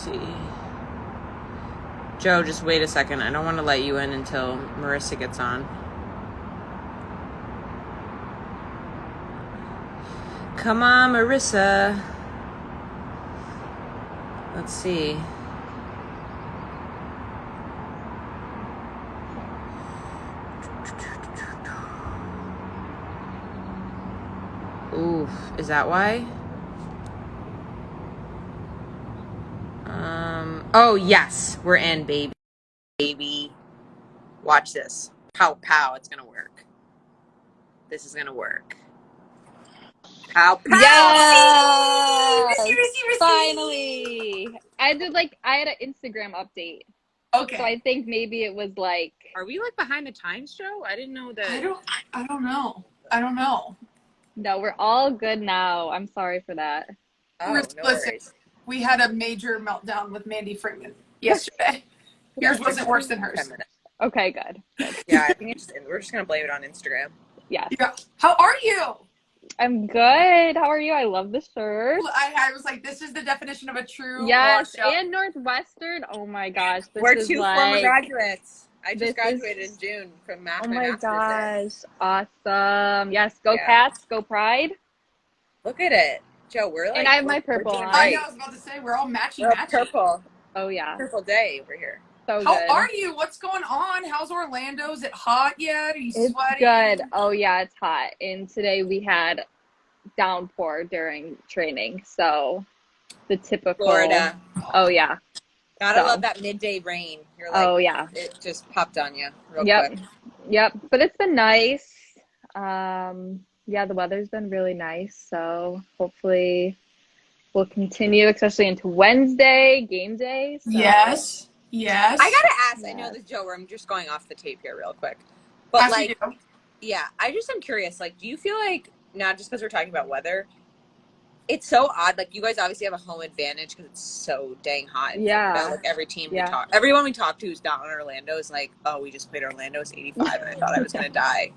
see. Joe, just wait a second. I don't want to let you in until Marissa gets on. Come on, Marissa. Let's see. Oof, is that why? Oh yes, we're in, baby. Watch this. Pow, pow, it's gonna work. This is gonna work. Pow, pow! Yes! Receive. Finally! I had an Instagram update. Okay. So I think maybe it was like... Are we like behind the times, Joe? I didn't know that. I don't know. No, we're all good now. I'm sorry for that. Oh, no worries. We had a major meltdown with Mandy Freeman yesterday. Yours wasn't worse than hers. Okay, good. Yeah, I think we're just gonna blame it on Instagram. Yeah. How are you? I'm good. How are you? I love the shirt. I was like, this is the definition of a true Yes, washup. and Northwestern. Oh my gosh. We're two former graduates. I just graduated in June from math. Oh my gosh. Awesome. Yes, go Cats, go Pride. Look at it. Joe, we're like... And I have my purple on. I know, I was about to say, we're all matching. Purple. Oh yeah. Purple day over here. So How good. are you? What's going on? How's Orlando? Is it hot yet? Are you sweating? It's good. Oh yeah, it's hot. And today we had downpour during training. So the typical Florida. Oh yeah. Gotta love that midday rain. You're like, oh yeah. It just popped on you real quick. Yep. But it's been nice. Yeah, the weather's been really nice. So hopefully we'll continue, especially into Wednesday, game day. So. Yes. I gotta ask, I know this, Joe, I'm just going off the tape here real quick. But I just am curious, like, do you feel like, now just because we're talking about weather, it's so odd, like, you guys obviously have a home advantage because it's so dang hot. Like, every team everyone we talk to who's down in Orlando is like, oh, we just played Orlando, it's 85, and I thought I was gonna die.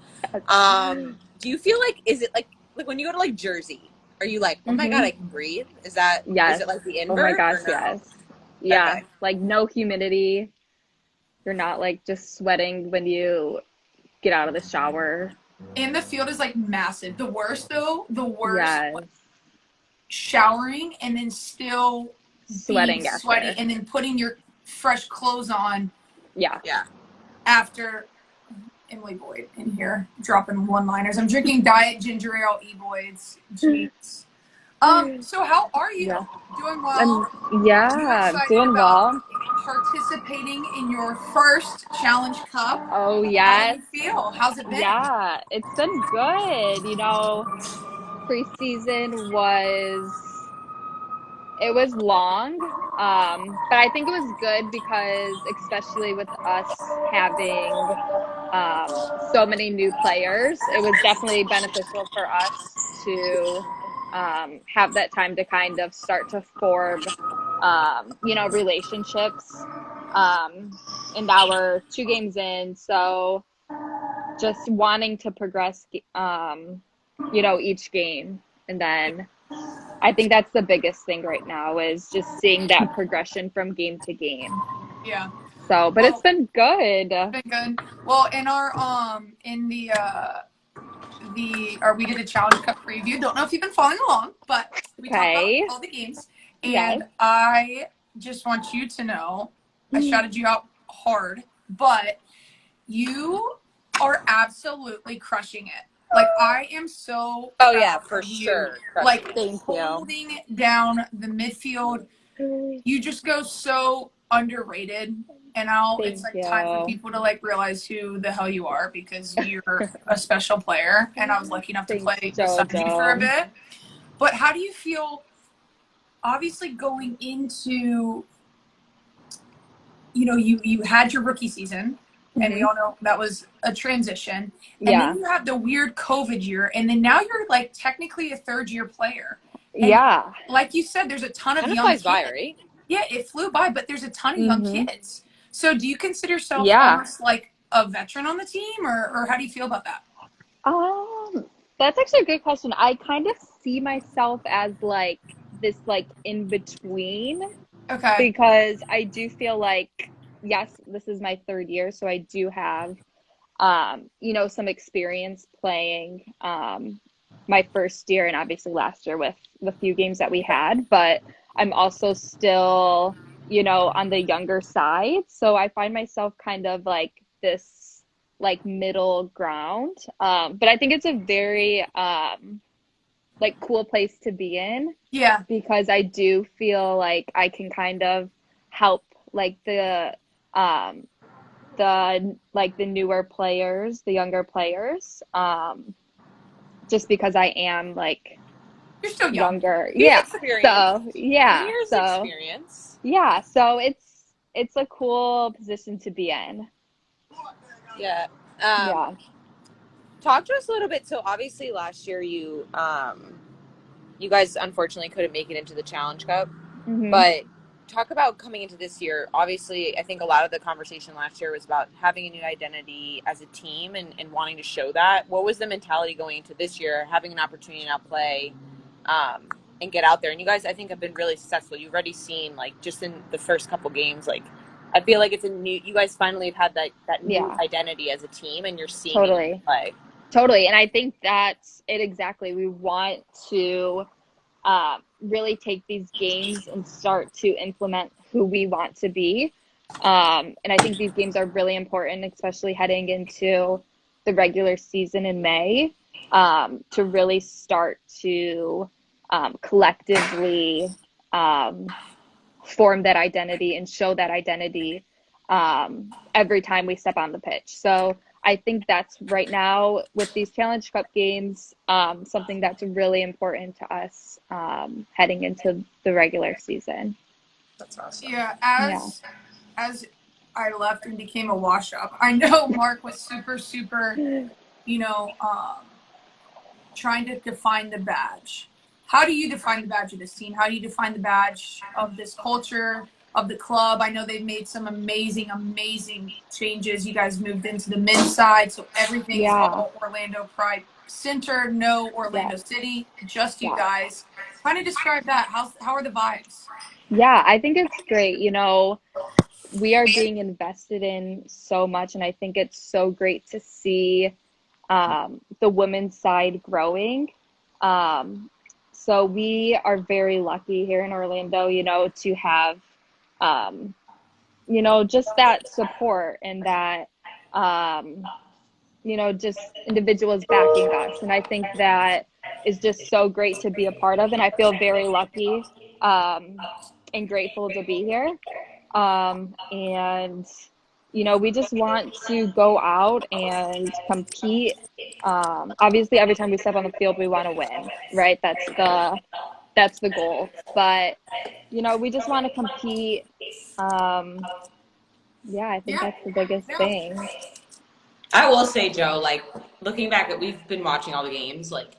Do you feel like, is it like when you go to, like, Jersey, are you like, oh my God, I can breathe? Is that, is it like the invert? Oh my gosh, no? yes. Yeah, like no humidity. You're not like just sweating when you get out of the shower. And the field is like massive. The worst, showering and then still sweating and then putting your fresh clothes on. Yeah. After Emily Boyd in here dropping one-liners. I'm drinking Diet Ginger Ale E-Boyds. Jeez. So how are you? Doing well? Doing well. Participating in your first Challenge Cup. Oh, yes. How do you feel? How's it been? Yeah, it's been good. You know, preseason was long, but I think it was good because, especially with us having so many new players, it was definitely beneficial for us to have that time to kind of start to form, relationships. And our 2 games in, so just wanting to progress, each game. And then I think that's the biggest thing right now is just seeing that progression from game to game. Yeah. So, but it's been good. Well, in our we did a Challenge Cup preview. Don't know if you've been following along, but we talked about all the games. And I just want you to know, I shouted you out hard, but you are absolutely crushing it. Like, I am so proud for sure. Like, holding down the midfield. You just go so underrated. And now it's like time for people to like realize who the hell you are because you're a special player. And I was lucky enough to play beside you for a bit. But how do you feel, obviously going into, you had your rookie season, and we all know that was a transition. And then you have the weird COVID year, and then now you're like technically a third-year player. And like you said, there's a ton of young kids. By, right? Yeah, it flew by, but there's a ton of young kids. So do you consider yourself almost like a veteran on the team, or how do you feel about that? That's actually a good question. I kind of see myself as like this like in between Okay. Because I do feel like, yes, this is my third year, so I do have, some experience playing my first year and obviously last year with the few games that we had, but I'm also still, on the younger side. So I find myself kind of like this like middle ground. But I think it's a very like cool place to be in Yeah. because I do feel like I can kind of help like um the newer players, the younger players, just because I am like You're still young. younger. Years Yeah. experience. So, yeah. Years So, experience. yeah, so it's a cool position to be in. Yeah. Yeah. Talk to us a little bit. So obviously last year you guys unfortunately couldn't make it into the Challenge Cup, Mhm. but talk about coming into this year. Obviously, I think a lot of the conversation last year was about having a new identity as a team and wanting to show that. What was the mentality going into this year, having an opportunity to now play and get out there? And you guys, I think, have been really successful. You've already seen, like, just in the first couple games, like, I feel like it's a new, you guys finally have had that new Yeah. identity as a team, and you're seeing it in Totally. play. Totally. And I think that's it exactly. We want to really take these games and start to implement who we want to be. And I think these games are really important, especially heading into the regular season in May, to really start to collectively form that identity and show that identity every time we step on the pitch. So I think that's right now with these Challenge Cup games, something that's really important to us heading into the regular season. That's awesome. Yeah. Yeah. As I left and became a wash up, I know Mark was super, super, you know, trying to define the badge. How do you define the badge of this team? How do you define the badge of this culture, of the club? I know they've made some amazing, amazing changes. You guys moved into the men's side, so everything is Yeah. all Orlando Pride centered, no Orlando Yes. City, just you Yeah. guys. Kind of describe that. How are the vibes? Yeah. I think it's great. We are being invested in so much, and I think it's so great to see the women's side growing. So we are very lucky here in Orlando, to have, um, just that support and that, just individuals backing us. And I think that is just so great to be a part of. And I feel very lucky and grateful to be here. And we just want to go out and compete. Obviously, every time we step on the field, we want to win, right? That's the goal. But we just want to compete. Yeah, I think Yeah. that's the biggest No. thing. I will say, Joe, like looking back at we've been watching all the games, like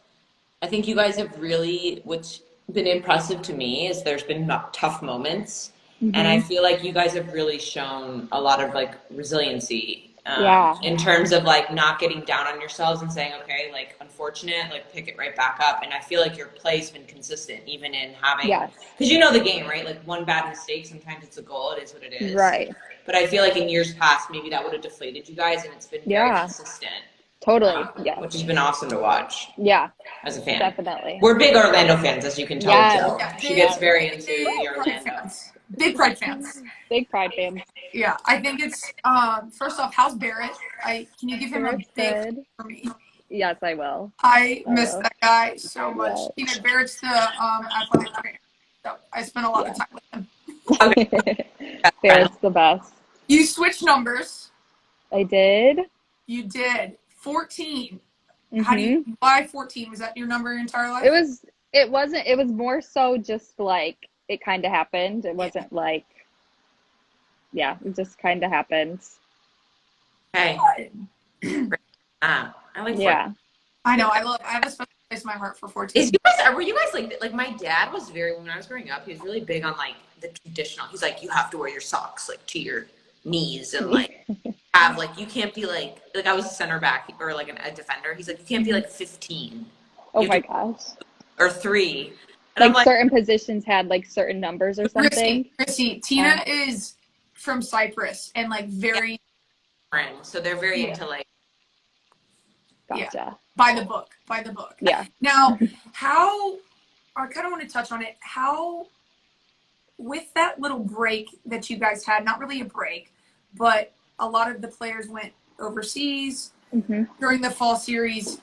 I think you guys have really what's been impressive to me is there's been tough moments, and I Hmm. feel like you guys have really shown a lot of like resiliency Yeah. in terms of like not getting down on yourselves and saying, okay, like unfortunate, like pick it right back up. And I feel like your play's been consistent even in having Yes. because you know the game, right? Like one bad mistake, sometimes it's a goal. It is what it is. Right. But I feel like in years past, maybe that would have deflated you guys, and it's been very Yeah. consistent, Totally. Yes. which has been awesome to watch Yeah. as a fan. Definitely. We're big Orlando fans, as you can tell with Yes. Jill. Yeah. She gets Yes. very into the Big Pride Orlando. fans. Big Pride fans. Big Pride fans. Yeah, I think it's first off, how's Barrett? Can you give him a Barrett's big good. for me? Yes, I will. I I miss will. that guy so much. Yes. You know, Barrett's the athletic trainer, so I spent a lot of Yeah. time with him. Okay, that's friendly. Barrett's the best. You switched numbers. I did. You did 14. Hmm. Why 14? Was that your number your entire It life? was it wasn't it was more so just like it kind of happened. It Yeah. wasn't like yeah, it just kind of happened. Hey, I like 14. Yeah. I know. I have a special place in my heart for 14. Were you guys like my dad was very when I was growing up, he was really big on like the traditional. He's like, you have to wear your socks like to your knees and like have like you can't be like I was a center back or like a defender. He's like, you can't be like 15. Oh You my have to gosh. or 3. And like certain positions had like certain numbers or something. Risky. Tina is from Cyprus and like very so they're very into like gotcha. By the book. Yeah. Now, how I kind of want to touch on it. How with that little break that you guys had, not really a break, but a lot of the players went overseas during the fall series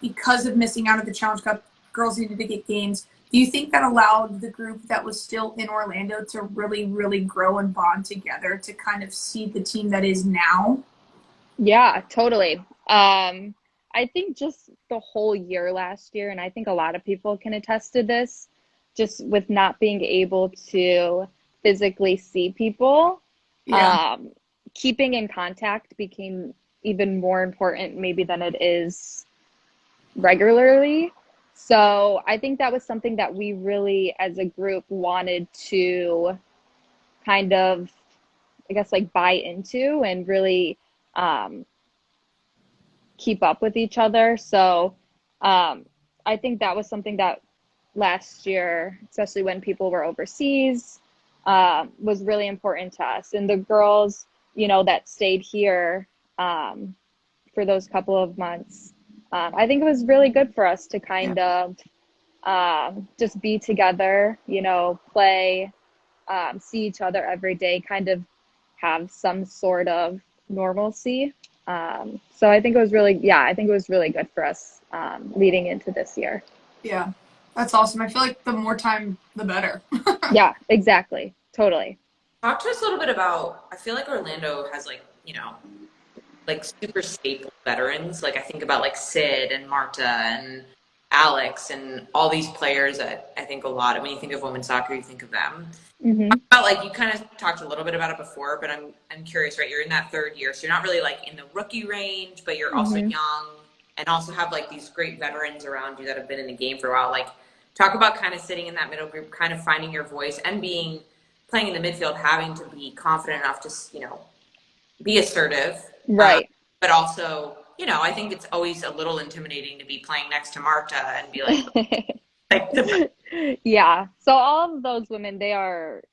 because of missing out of the Challenge Cup. Girls needed to get games. Do you think that allowed the group that was still in Orlando to really, really grow and bond together to kind of see the team that is now? Yeah, totally. I think just the whole year last year, and I think a lot of people can attest to this, just with not being able to physically see people, keeping in contact became even more important maybe than it is regularly. So I think that was something that we really, as a group, wanted to kind of, I guess, like buy into and really keep up with each other. So I think that was something that last year, especially when people were overseas, was really important to us. And the girls, you know, that stayed here for those couple of months, I think it was really good for us to kind of just be together, you know, play, see each other every day, kind of have some sort of normalcy. So I think it was really good for us leading into this year. Yeah, that's awesome. I feel like the more time, the better. Yeah, exactly. Totally. Talk to us a little bit about, I feel like Orlando has like, you know, like super staple veterans. Like I think about like Sid and Marta and Alex and all these players that I think a lot of, when you think of women's soccer, you think of them. About, like you kind of talked a little bit about it before, but I'm curious, right? You're in that third year, so you're not really like in the rookie range, but you're also young and also have like these great veterans around you that have been in the game for a while. Like talk about kind of sitting in that middle group, kind of finding your voice and playing in the midfield, having to be confident enough to, you know, be assertive. Right. But also, you know, I think it's always a little intimidating to be playing next to Marta and be like, yeah. So all of those women, they are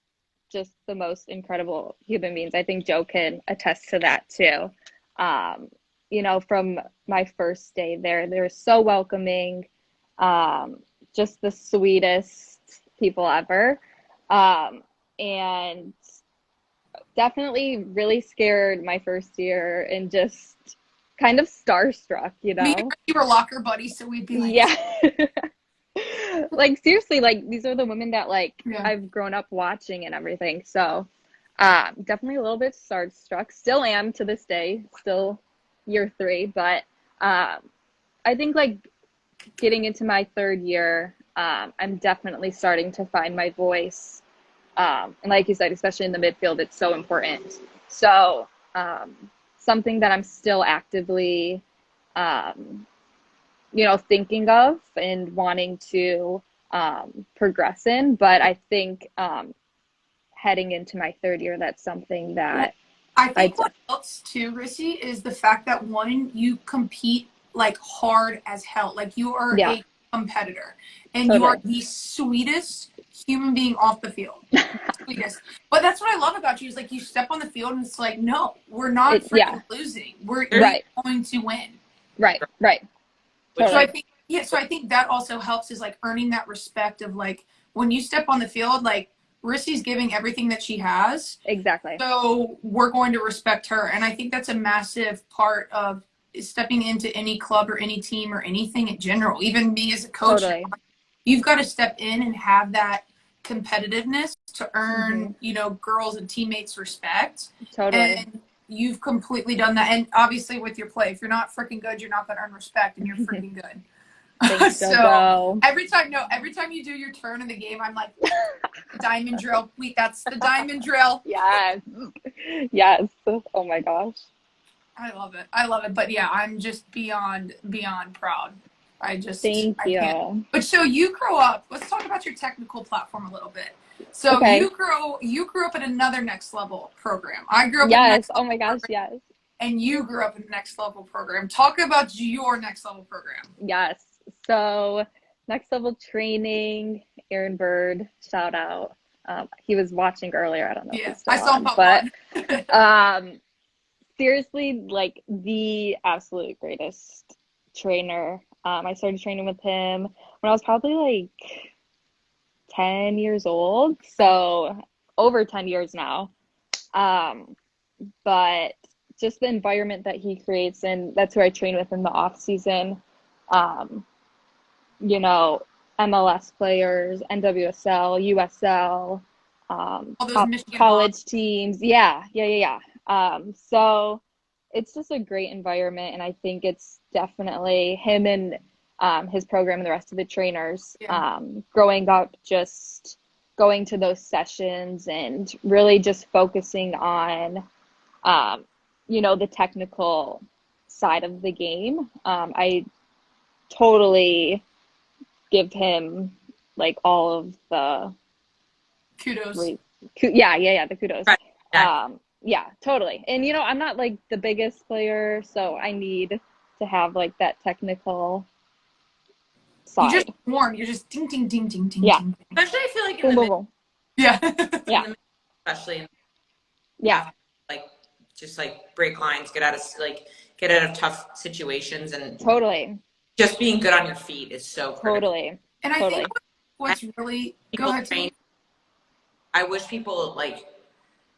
just the most incredible human beings. I think Joe can attest to that too. You know, from my first day there, they were so welcoming, just the sweetest people ever. And definitely really scared my first year and just kind of starstruck, you know? You were locker buddies, so we'd be like, yeah. Like seriously, like these are the women that like I've grown up watching and everything. So definitely a little bit starstruck. Still am to this day, still year 3, but I think like getting into my third year, I'm definitely starting to find my voice. And like you said, especially in the midfield, it's so important. So something that I'm still actively you know, thinking of and wanting to progress in. But I think heading into my third year, that's something that I think what helps too, Rissy, is the fact that one, you compete like hard as hell. Like you are a competitor and you are the sweetest human being off the field. Sweetest. But that's what I love about you is like you step on the field and it's like, no, we're not freaking losing. We're going to win. Right. Totally. So I think that also helps is like earning that respect of like when you step on the field, like Rissy's giving everything that she has. Exactly. So we're going to respect her. And I think that's a massive part of stepping into any club or any team or anything in general. Even me as a coach, you've got to step in and have that competitiveness to earn, you know, girls and teammates respect. And you've completely done that. And obviously with your play, if you're not freaking good, you're not going to earn respect and you're freaking good. So every time you do your turn in the game, I'm like, diamond drill. Wait, that's the diamond drill. Yes. Oh my gosh. I love it. But yeah, I'm just beyond proud. Thank you. Can't. But so you grow up. Let's talk about your technical platform a little bit. So you grew up in another next level program. I grew up. Yes. Oh my gosh. Yes. And you grew up in the next level program. Talk about your next level program. Yes. So next level training, Aaron Bird, shout out. He was watching earlier. I don't know if he's still I saw him on, pop but seriously, like the absolute greatest trainer. I started training with him when I was probably like 10 years old, so over 10 years now. But just the environment that he creates, and that's who I train with in the off season. You know, MLS players, NWSL, USL, all those top Michigan college Hawks. teams. So it's just a great environment, and I think it's definitely him and his program and the rest of the trainers growing up, just going to those sessions and really just focusing on, you know, the technical side of the game. I totally give him like all of the Kudos. the kudos. Right. Yeah, totally. And you know, I'm not like the biggest player, so I need to have like that technical side. You just warm. You're just ding, ding, ding, ding, ding, Yeah. ding. Especially, I feel like in Boom, the boom, middle, boom. Yeah. Yeah. especially, Yeah. like just like break lines, get out of tough situations, and Totally. just being good on your feet is so critical. Totally. And I think what's really People train. I wish people like,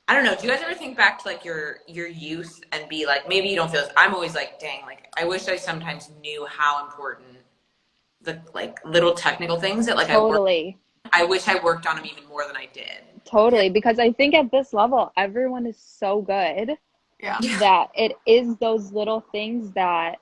I don't know. Do you guys ever think back to like your youth and be like, maybe you don't feel this. I'm always like, dang, like I wish I sometimes knew how important the like little technical things that like Totally. I wish I worked on them even more than I did. Totally. Because I think at this level, everyone is so good that it is those little things that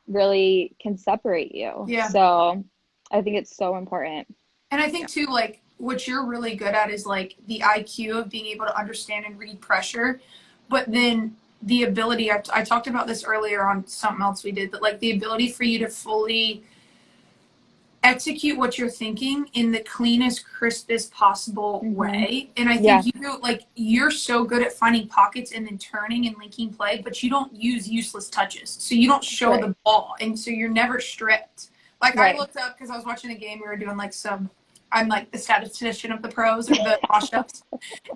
really can separate you. Yeah. So I think it's so important. And I think too, like what you're really good at is like the IQ of being able to understand and read pressure, but then the ability, I talked about this earlier on something else we did, but like the ability for you to fully execute what you're thinking in the cleanest, crispest possible way. And I think you're so good at finding pockets and then turning and linking play, but you don't use useless touches. So you don't show the ball. And so you're never stripped. Like I looked up because I was watching a game, we were doing like I'm like the statistician of the pros or the Washups.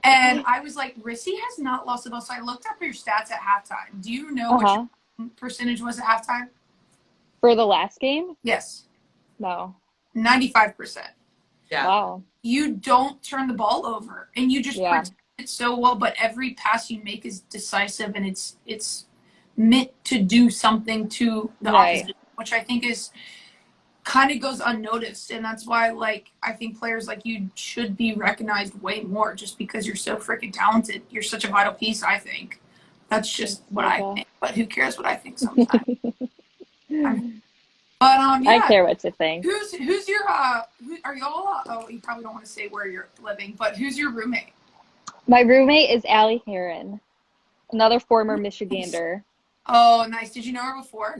And I was like, Rissy has not lost a ball. So I looked up your stats at halftime. Do you know what your percentage was at halftime? For the last game? Yes. No. 95%. Yeah. Wow. You don't turn the ball over, and you just protect it so well. But every pass you make is decisive, and it's meant to do something to the opposition, which I think is kind of goes unnoticed. And that's why, like, I think players like you should be recognized way more, just because you're so freaking talented. You're such a vital piece. I think that's just what I think. But who cares what I think sometimes? But I care what you think. Who's your who are y'all? Oh, you probably don't want to say where you're living, but who's your roommate? My roommate is Allie Heron, another former Michigander. Oh, nice. Did you know her before?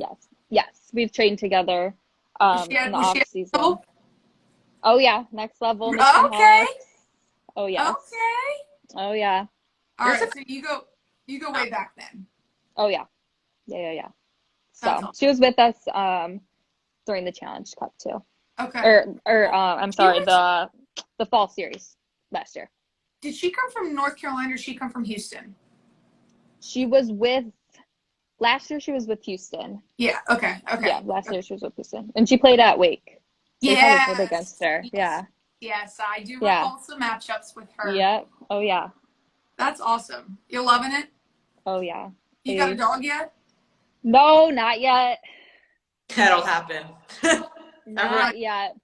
Yes. We've trained together in the off season. Oh yeah, next level. Okay. Hawks. Oh yeah. Okay. Oh yeah. All right. So you go way back then. Oh yeah. Yeah. So she was with us during the Challenge Cup too. Okay. Or I'm sorry, the fall series last year. Did she come from North Carolina or did she come from Houston? Last year she was with Houston. Yeah, okay. Yeah, last year she was with Houston. And she played at Wake. So we probably played against her. Yes, I do recall some matchups with her. Yeah. Oh yeah. That's awesome. You're loving it? Oh yeah. You got a dog yet? No, not yet. That'll happen. Not yet.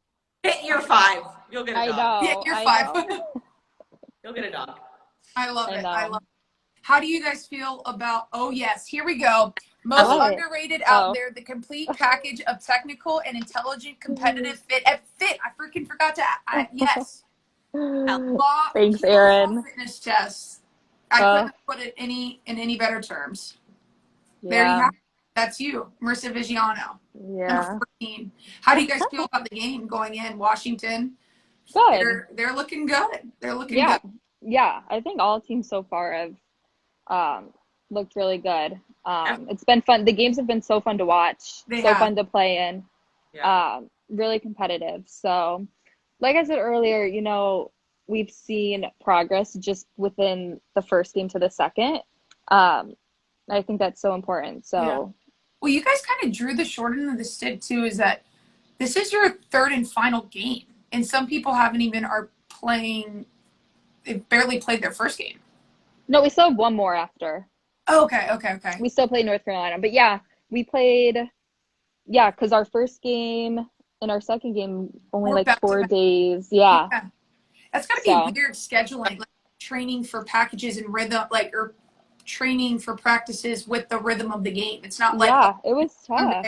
Hit year 5. You'll get a dog. I know. Hit year 5. You'll get a dog. I love it. How do you guys feel about, oh yes, here we go. Most underrated out there, the complete package of technical and intelligent competitive fit. I freaking forgot to, yes. Thanks, Erin. Fitness tests. I couldn't put it in any better terms. There you have it. That's you, Marisa Viggiano. Yeah. 14. How do you guys feel about the game going in Washington? Good. They're looking good. They're looking good. Yeah. I think all teams so far have looked really good. It's been fun. The games have been so fun to watch. Fun to play in. really competitive. So, like I said earlier, you know, we've seen progress just within the first game to the second. I think that's so important. So, yeah. Well, you guys kind of drew the short end of the stick too. Is that this is your third and final game, and some people are playing. They've barely played their first game. No, we still have one more after. Oh, okay. We still played North Carolina, but yeah, we played. Yeah, because our first game and our second game only like 4 days. Yeah. That's gotta be weird scheduling, like training for packages and rhythm, like or training for practices with the rhythm of the game. It's not like it was tough.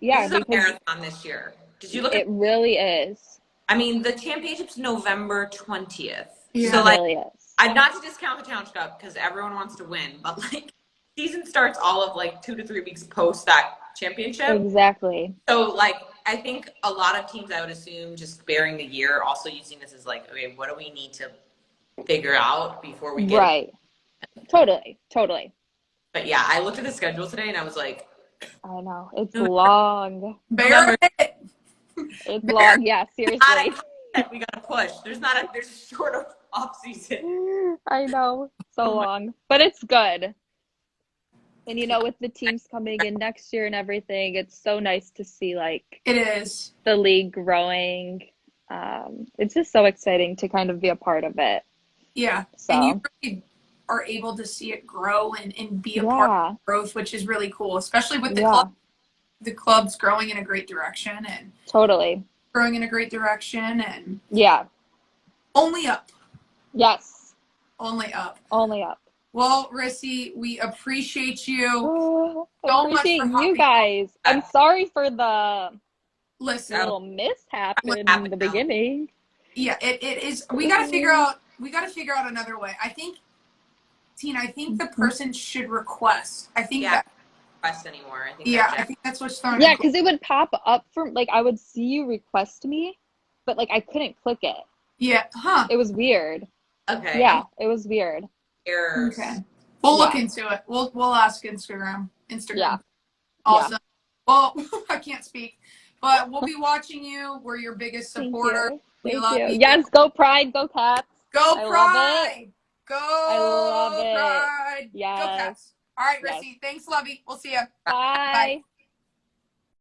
Yeah, this is a marathon this year. Did you look? It really is. I mean, the championship's November 20th. Yeah. So like, it really is. I'd not to discount the Challenge Cup because everyone wants to win, but like season starts all of like 2 to 3 weeks post that championship. Exactly. So like I think a lot of teams, I would assume, just bearing the year, also using this as like, okay, what do we need to figure out before we get right. Totally. But yeah, I looked at the schedule today and I was like, I know it's long. Bear it. It's long. Yeah, seriously. We gotta push. There's a short of off season. I know, so long, but it's good. And you know, with the teams coming in next year and everything, it's so nice to see like it is the league growing. It's just so exciting to kind of be a part of it. Yeah, so. And you really are able to see it grow and be a part of growth, which is really cool, especially with the clubs growing in a great direction and totally growing in a great direction and only up. Yes, only up. Well, Rissy, we appreciate you so much. You guys. I'm sorry for the little mishap in the beginning. Yeah, it is. We got to figure out. We got to figure out another way. I think, Tina. I think the person should request. I think that request anymore. I think that's what's throwing. Yeah, because it would pop up from like I would see you request me, but like I couldn't click it. Yeah. Huh. It was weird. Okay. Yeah, it was weird. Errors. Okay. We'll look into it. We'll ask Instagram. Yeah. Awesome. Yeah. Well, I can't speak, but we'll be watching you. We're your biggest supporter. Thank you. Yes, go Pride, go Cats. Go Pride. Go. I love it. Pride. Yes. Go Cats. All right, Rissy. Thanks, Lovey. We'll see you. Bye.